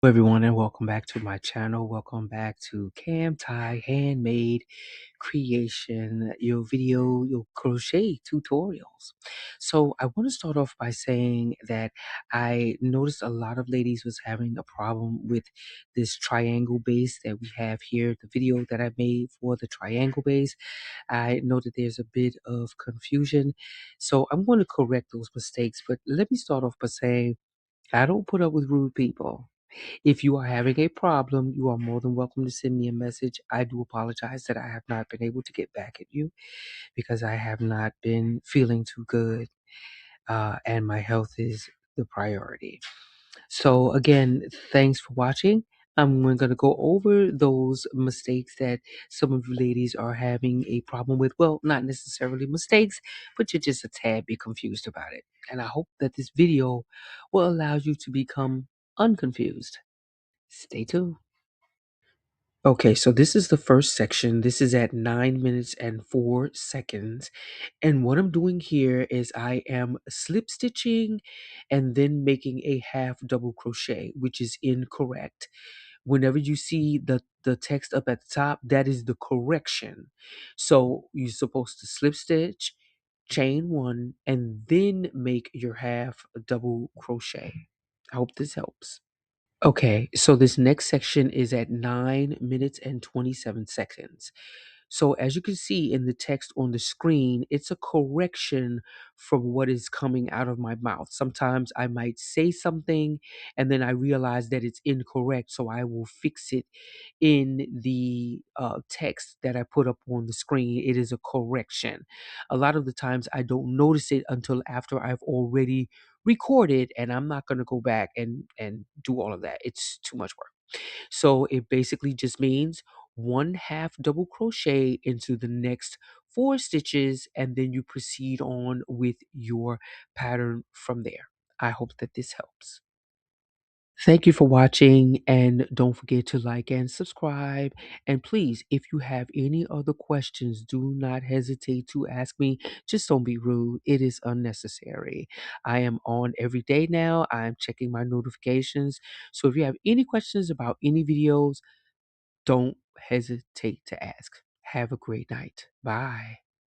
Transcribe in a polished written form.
Hello everyone, and welcome back to my channel. Welcome back to Cam Tie Handmade Creation, your video, your crochet tutorials. So I want to start off by saying that I noticed a lot of ladies was having a problem with this triangle base that we have here. The video that I made for the triangle base, I know that there's a bit of confusion. So I'm going to correct those mistakes, but let me start off by saying I don't put up with rude people. If you are having a problem, you are more than welcome to send me a message. I do apologize that I have not been able to get back at you because I have not been feeling too good, and my health is the priority. So, again, thanks for watching. I'm going to go over those mistakes that some of you ladies are having a problem with. Well, not necessarily mistakes, but you're just a tad bit confused about it. And I hope that this video will allow you to become unconfused. Stay tuned. Okay, so this is the first section. This is at 9 minutes and 4 seconds. And what I'm doing here is I am slip stitching and then making a half double crochet, which is incorrect. Whenever you see the text up at the top, that is the correction. So you're supposed to slip stitch, chain one, and then make your half double crochet. I hope this helps. Okay, so this next section is at 9 minutes and 27 seconds. So as you can see in the text on the screen, it's a correction from what is coming out of my mouth. Sometimes I might say something and then I realize that it's incorrect, so I will fix it in the text that I put up on the screen. It is a correction. A lot of the times I don't notice it until after I've already recorded, and I'm not going to go back and do all of that. It's too much work. So it basically just means one half double crochet into the next 4 stitches, and then you proceed on with your pattern from there. I hope that this helps. Thank you for watching, and don't forget to like and subscribe. And please, if you have any other questions, do not hesitate to ask me. Just don't be rude. It is unnecessary. I am on every day now. I'm checking my notifications. So if you have any questions about any videos, don't hesitate to ask. Have a great night. Bye.